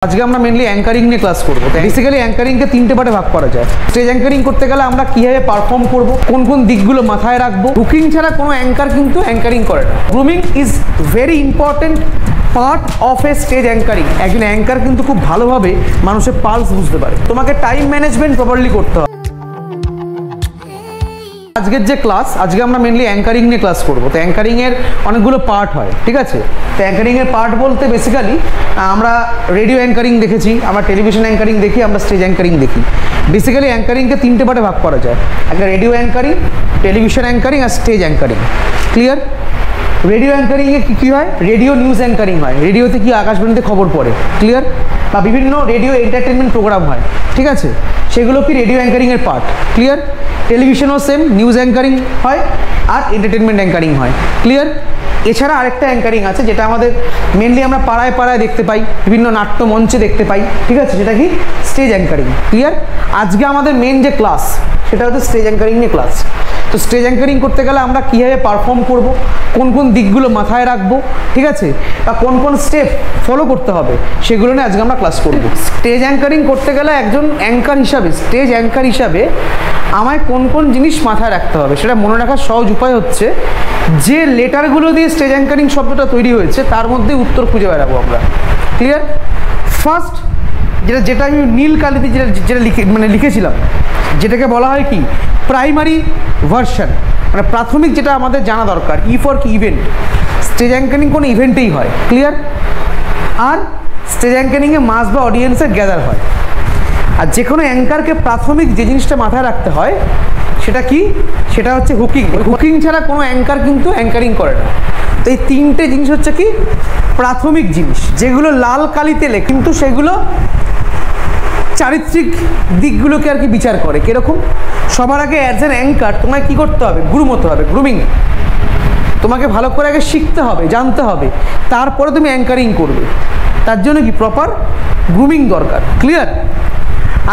আজকে আমরা mainly anchoring নিয়ে ক্লাস করব। বেসিক্যালি অ্যাঙ্কারিংকে তিনটে পার্টে ভাগ করা যায়। স্টেজ অ্যাঙ্কারিং করতে গেলে আমরা কিভাবে পারফর্ম করব, কোন কোন দিকগুলো মাথায় রাখবো। বুকিং ছাড়া কোনো অ্যাঙ্কার কিন্তু অ্যাঙ্কারিং করে না। Grooming is very important part of a stage anchoring. একজন অ্যাঙ্কার কিন্তু খুব ভালোভাবে মানুষের পালস বুঝতে পারে। তোমাকে টাইম ম্যানেজমেন্ট প্রপারলি করতে হবে। আজকের যে ক্লাস, আজকে আমরা মেইনলি অ্যাঙ্কারিং নিয়ে ক্লাস করব। তো অ্যাঙ্কারিংয়ের অনেকগুলো পার্ট হয়, ঠিক আছে। তো অ্যাঙ্কারিংয়ের পার্ট বলতে বেসিক্যালি আমরা রেডিও অ্যাঙ্কারিং দেখেছি, আমরা টেলিভিশন অ্যাঙ্কারিং দেখি, আমরা স্টেজ অ্যাঙ্কারিং দেখি। বেসিক্যালি অ্যাঙ্কারিংকে তিনটে পার্টে ভাগ করা যায়। একটা রেডিও অ্যাঙ্কারিং, টেলিভিশন অ্যাঙ্কারিং আর স্টেজ অ্যাঙ্কারিং। ক্লিয়ার? রেডিও অ্যাঙ্কারিংয়ে কী হয়? রেডিও নিউজ অ্যাঙ্কারিং হয়। রেডিওতে কি আকাশবাণীতে খবর পড়ে, ক্লিয়ার, বা বিভিন্ন রেডিও এন্টারটেনমেন্ট প্রোগ্রাম হয়, ঠিক আছে, সেগুলো কি রেডিও অ্যাঙ্কারিংয়ের পার্ট। ক্লিয়ার? টেলিভিশনও সেম, নিউজ অ্যাঙ্কারিং হয় আর এন্টারটেনমেন্ট অ্যাঙ্কারিং হয়। ক্লিয়ার? এছাড়া আরেকটা অ্যাঙ্কারিং আছে যেটা আমাদের মেনলি আমরা পাড়ায় পাড়ায় দেখতে পাই, বিভিন্ন নাট্য মঞ্চে দেখতে পাই, ঠিক আছে, সেটা কি স্টেজ অ্যাঙ্কারিং। ক্লিয়ার? আজকে আমাদের মেন যে ক্লাস সেটা হচ্ছে স্টেজ অ্যাঙ্কারিং নিয়ে ক্লাস। তো স্টেজ অ্যাঙ্কারিং করতে গেলে আমরা কীভাবে পারফর্ম করব, কোন কোন দিকগুলো মাথায় রাখবো, ঠিক আছে, বা কোন কোন স্টেপ ফলো করতে হবে, সেগুলো নিয়ে আজকে আমরা ক্লাস করব। স্টেজ অ্যাঙ্কারিং করতে গেলে একজন অ্যাঙ্কার হিসাবে, স্টেজ অ্যাঙ্কার হিসাবে আমায় কোন কোন জিনিস মাথায় রাখতে হবে সেটা মনে রাখার সহজ উপায় হচ্ছে যে লেটারগুলো দিয়ে স্টেজ অ্যাঙ্কারিং শব্দটা তৈরি হয়েছে তার মধ্যে উত্তর খুঁজে বেড়াবো আমরা। ক্লিয়ার? ফার্স্ট যেটা আমি নীল কালিতে যেটা লিখেছিলাম, যেটাকে বলা হয় কি প্রাইমারি ভার্সন, মানে প্রাথমিক যেটা আমাদের জানা দরকার। ই ফর কি ইভেন্ট। স্টেজ অ্যাঙ্কারিং কোনো ইভেন্টেই হয়। ক্লিয়ার? আর স্টেজ অ্যাঙ্কারিংয়ে মাস বা অডিয়েন্সের গ্যাদার হয়। আর যে কোনো অ্যাঙ্কারকে প্রাথমিক যে জিনিসটা মাথায় রাখতে হয় সেটা কি, সেটা হচ্ছে হুকিং। হুকিং ছাড়া কোনো অ্যাঙ্কার কিন্তু অ্যাঙ্কারিং করে না। তো এই তিনটে জিনিস হচ্ছে কি প্রাথমিক জিনিস, যেগুলো লাল কালিতে লেখে কিন্তু সেগুলো চারিত্রিক দিকগুলোকে আর কি বিচার করে। কীরকম? সবার আগে অ্যাজ অ্যান অ্যাঙ্কার তোমায় কী করতে হবে? গ্রুম হতে হবে। গ্রুমিং তোমাকে ভালো করে আগে শিখতে হবে, জানতে হবে, তারপরে তুমি অ্যাঙ্কারিং করবে। তার জন্য কি প্রপার গ্রুমিং দরকার। ক্লিয়ার?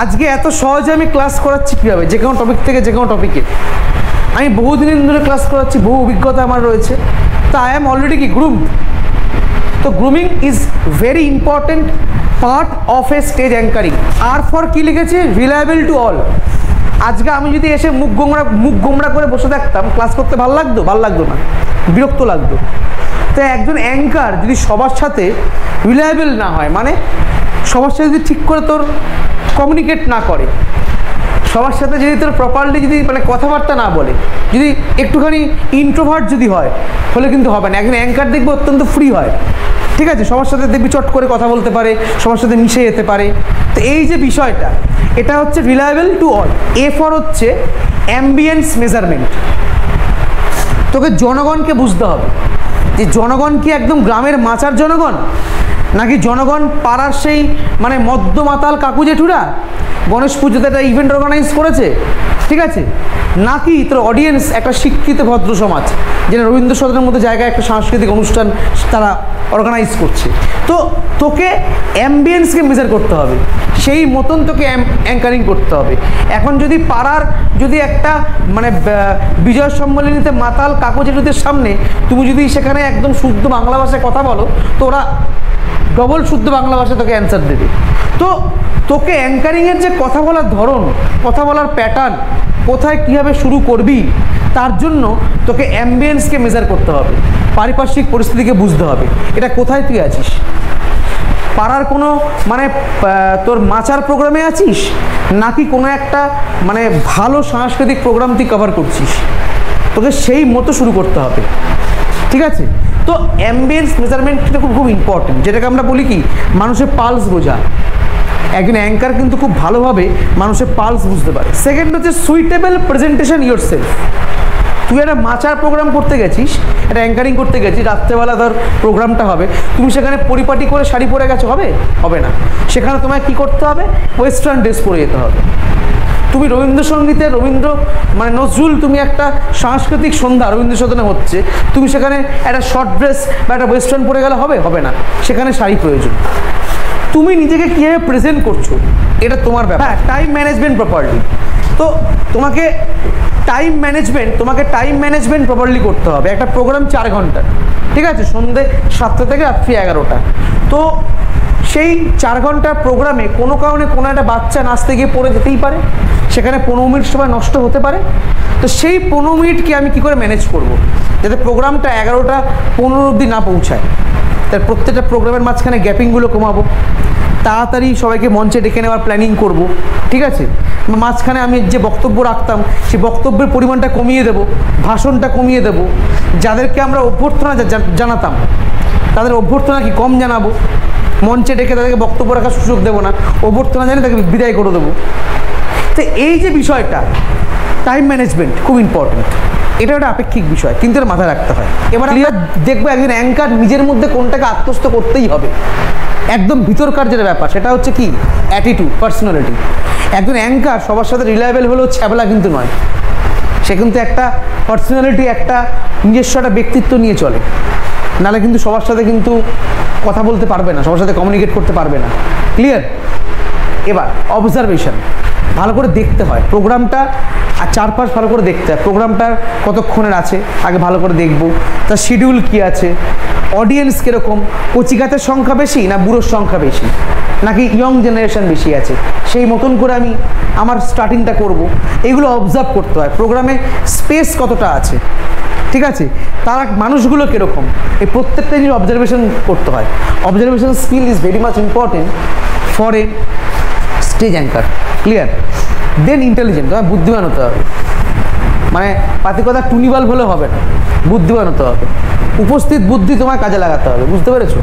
আজকে এত সহজে আমি ক্লাস করাচ্ছি কীভাবে, যে কোনো টপিক থেকে যে কোনো টপিকে আমি বহুদিন ধরে ক্লাস করাচ্ছি, বহু অভিজ্ঞতা আমার রয়েছে। তো আই অ্যাম অলরেডি কি গ্রুমড। তো grooming is very important part of a stage anchoring. আর ফর কি লিখেছে? Reliable to all. আজকে আমি যদি এসে মুখ গোমড়া করে বসে থাকতাম, ক্লাস করতে ভালো লাগতো? ভালো লাগতো না, বিরক্ত লাগতো। তো একজন অ্যাঙ্কার যদি সবার সাথে রিলায়েবল না হয়, মানে সবার সাথে যদি ঠিক করে তোর কমিউনিকেট না করে, সবার সাথে যদি তোর প্রপারলি যদি মানে কথাবার্তা না বলে, যদি একটুখানি ইন্ট্রোভার্ট যদি হয়, হলে কিন্তু হবে না। একজন অ্যাঙ্কার দেখবে অত্যন্ত ফ্রি হয়, ঠিক আছে, সবার সাথে দেখবি চট করে কথা বলতে পারে, সবার সাথে মিশে যেতে পারে। তো এই যে বিষয়টা, এটা হচ্ছে reliable to all. A for হচ্ছে অ্যাম্বিয়েন্স মেজারমেন্ট। তোকে জনগণকে বুঝতে হবে যে জনগণ কি একদম গ্রামের মাচার জনগণ, নাকি জনগণ পাড়ার সেই মানে মদ্যমাতাল কাকু জেঠুরা গণেশ পুজোতে একটা ইভেন্ট অর্গানাইজ করেছে, ঠিক আছে, নাকি তোর অডিয়েন্স একটা শিক্ষিত ভদ্র সমাজ যেটা রবীন্দ্র সদনের মতো জায়গায় একটা সাংস্কৃতিক অনুষ্ঠান তারা অর্গানাইজ করছে। তো তোকে অ্যাম্বিয়েন্সকে মেজার করতে হবে, সেই মতন তোকে অ্যাঙ্কারিং করতে হবে। এখন যদি পাড়ার যদি একটা মানে বিজয় সম্মেলনীতে মাতাল কাকু জেঠুদের সামনে তুমি যদি সেখানে একদম শুদ্ধ বাংলা ভাষায় কথা বলো, তো ওরা ডবল শুদ্ধ বাংলা ভাষায় তোকে অ্যান্সার দেবে। তো তোকে অ্যাঙ্কারিংয়ের যে কথা বলার ধরন, কথা বলার প্যাটার্ন, কোথায় কীভাবে শুরু করবি, তার জন্য তোকে অ্যাম্বিয়েন্সকে মেজার করতে হবে, পারিপার্শ্বিক পরিস্থিতিকে বুঝতে হবে। এটা কোথায় তুই আছিস? পাড়ার কোনো মানে তোর মাচার প্রোগ্রামে আছিস, নাকি কোনো একটা মানে ভালো সাংস্কৃতিক প্রোগ্রাম তুই কভার করছিস? তোকে সেই মতো শুরু করতে হবে, ঠিক আছে। তো অ্যাম্বিয়েন্স মেজারমেন্টটা খুব ইম্পর্টেন্ট, যেটাকে আমরা বলি কি মানুষের পালস বোঝা। একজন অ্যাঙ্কার কিন্তু খুব ভালোভাবে মানুষের পালস বুঝতে পারে। সেকেন্ড হচ্ছে সুইটেবল প্রেজেন্টেশন ইয়োরসেলফ। তুই একটা মাচার প্রোগ্রাম করতে গেছিস, একটা অ্যাঙ্কারিং করতে গেছিস, রাত্রেবেলা ধর প্রোগ্রামটা হবে, তুমি সেখানে পরিপাটি করে শাড়ি পরে গেছো, হবে? হবে না। সেখানে তোমায় কী করতে হবে? ওয়েস্টার্ন ড্রেস পরে যেতে হবে। তুমি রবীন্দ্রসঙ্গীতে মানে নজরুল, তুমি একটা সাংস্কৃতিক সন্ধ্যা রবীন্দ্র সদনে হচ্ছে, তুমি সেখানে একটা শর্ট ড্রেস বা একটা ওয়েস্টার্ন পরে গেলে হবে? হবে না। সেখানে শাড়ি প্রয়োজন। তুমি নিজেকে কীভাবে প্রেজেন্ট করছো এটা তোমার ব্যাপার। হ্যাঁ, টাইম ম্যানেজমেন্ট প্রপারলি। তো তোমাকে টাইম ম্যানেজমেন্ট প্রপারলি করতে হবে। একটা প্রোগ্রাম 4 ঘন্টা, ঠিক আছে, সন্ধ্যে 7টা থেকে রাত্রি 11টা। তো সেই 4 ঘন্টার প্রোগ্রামে কোনো কারণে কোনো একটা বাচ্চা নাচতে গিয়ে পড়ে যেতেই পারে, সেখানে 15 মিনিট সময় নষ্ট হতে পারে। তো সেই 15 মিনিটকে আমি কী করে ম্যানেজ করব, যাতে প্রোগ্রামটা 11টা 15 অবধি না পৌঁছায়। তার প্রত্যেকটা প্রোগ্রামের মাঝখানে গ্যাপিংগুলো কমাবো, তাড়াতাড়ি সবাইকে মঞ্চে ডেকে নেওয়ার প্ল্যানিং করব, ঠিক আছে। মাঝখানে আমি যে বক্তব্য রাখতাম সেই বক্তব্যের পরিমাণটা কমিয়ে দেব, ভাষণটা কমিয়ে দেব। যাদেরকে আমরা অভ্যর্থনা জানাতাম তাদের অভ্যর্থনা কি কম জানাবো, মঞ্চে ডেকে তাদেরকে বক্তব্য রাখার সুযোগ দেবো না, অভ্যর্থনা জানিয়ে তাকে বিদায় করে দেবো। তো এই যে বিষয়টা টাইম ম্যানেজমেন্ট খুব ইম্পর্টেন্ট, এটা একটা আপেক্ষিক বিষয়, কিন্তু এটা মাথায় রাখতে হয়। এবার আমরা দেখবো একজন অ্যাঙ্কার নিজের মধ্যে কোনটাকে আত্মস্থ করতেই হবে। একদম ভিতরকার যেটা ব্যাপার সেটা হচ্ছে কি অ্যাটিটিউড, পার্সোনালিটি। একজন অ্যাঙ্কার সবার সাথে রিলায়েবল হলেও ছ্যাবলা কিন্তু নয়, সে কিন্তু একটা পার্সোনালিটি, একটা নিজস্ব একটা ব্যক্তিত্ব নিয়ে চলে, নাহলে কিন্তু সবার সাথে কিন্তু কথা বলতে পারবে না, সবার সাথে কমিউনিকেট করতে পারবে না। ক্লিয়ার? এবার অবজারভেশন ভালো করে দেখতে হয় প্রোগ্রামটা, আর চারপাশ ভালো করে দেখতে হয় প্রোগ্রামটার কতক্ষণের আছে, আগে ভালো করে দেখব তার শিডিউল কী আছে, অডিয়েন্স কীরকম, কচিকাতের সংখ্যা বেশি না বুড়োর সংখ্যা বেশি, নাকি ইয়ং জেনারেশন বেশি আছে, সেই মতন করে আমি আমার স্টার্টিংটা করব। এগুলো অবজার্ভ করতে হয়। প্রোগ্রামে স্পেস কতটা আছে, ঠিক আছে, তারা মানুষগুলো কীরকম, এই প্রত্যেকটা জিনিস অবজারভেশন করতে হয়। Observation skill is very much important for a stage anchor. Clear? Then intelligent, তোমার বুদ্ধিমান হতে হবে, মানে পাতি কথা টুনি বাল্ব হলে হবে না, বুদ্ধিমান হতে হবে, উপস্থিত বুদ্ধি তোমার কাজে লাগাতে হবে, বুঝতে পেরেছো?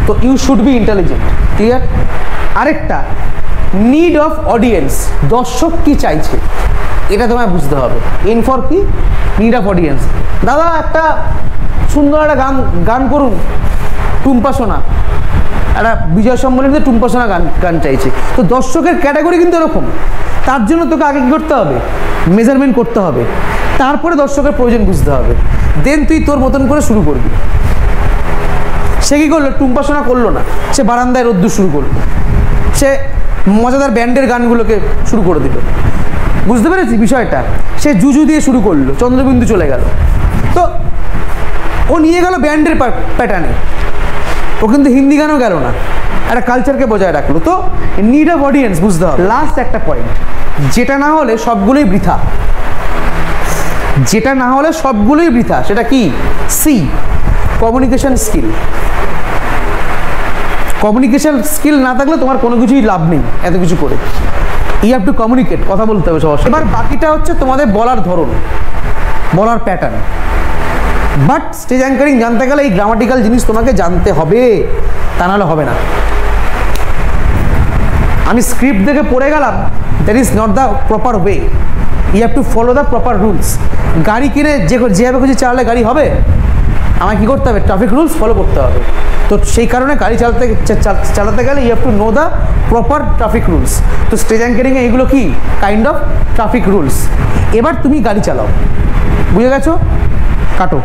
তো you should be intelligent. Clear? আরেকটা নিড অফ অডিয়েন্স, দর্শক কি চাইছে এটা তোমায় বুঝতে হবে। এন ফর কি নিড অফ অডিয়েন্স, দাদা একটা সুন্দর একটা গান করুন, টুম্পা সোনা, একটা বিজয় সম্মেলনীতে টুম্পা সোনা গান চাইছে, তো দর্শকের ক্যাটাগরি কিন্তু এরকম। তার জন্য তোকে আগে কী করতে হবে, মেজারমেন্ট করতে হবে, তারপরে দর্শকের প্রয়োজন বুঝতে হবে, দেন তুই তোর মতন করে শুরু করবি। সে কী করলো, টুম্পা সোনা করলো না, সে বারান্দায় রোদ্দুর শুরু করলো, সে মজাদার ব্যান্ডের গানগুলোকে শুরু করে দিল, বুঝতে পেরেছি বিষয়টা। সে জুজু দিয়ে শুরু করলো, চন্দ্রবিন্দু চলে গেল, তো ও নিয়ে গেল ব্যান্ডের প্যাটার্নে, ও কিন্তু হিন্দি গানও গেল না, একটা কালচারকে বজায় রাখলো। তো নিড অফ অডিয়েন্স বুঝতে হবে। লাস্ট একটা পয়েন্ট, যেটা না হলে সবগুলোই বৃথা, যেটা না হলে সবগুলোই বৃথা, সেটা কি? C, communication skill. Communication skill না থাকলে তোমার কোনো কিছুই লাভ নেই এত কিছু করে। ইউ হ্যাভ টু কমিউনিকেট, কথা বলতে হবে সবার সাথে। এবার বাকিটা হচ্ছে তোমাদের বলার ধরন, বলার প্যাটার্ন। বাট স্টেজ অ্যাঙ্কারিং জানতে গেলে এই গ্রামাটিক্যাল জিনিস তোমাকে জানতে হবে, তা নাহলে হবে না। আমি স্ক্রিপ্ট দেখে পড়ে গেলাম, that is not the proper way. You have to follow the proper rules. গাড়ি কিনে যেভাবে খুশি চালালে গাড়ি হবে, আমায় কী করতে হবে, ট্রাফিক রুলস ফলো করতে হবে। তো সেই কারণে গাড়ি চালাতে গেলে you have to know the proper traffic rules. তো স্টেজ অ্যাঙ্কারিংয়ে এগুলো কি কাইন্ড অফ ট্রাফিক রুলস। এবার তুমি গাড়ি চালাও, বুঝে গেছো? কাটো।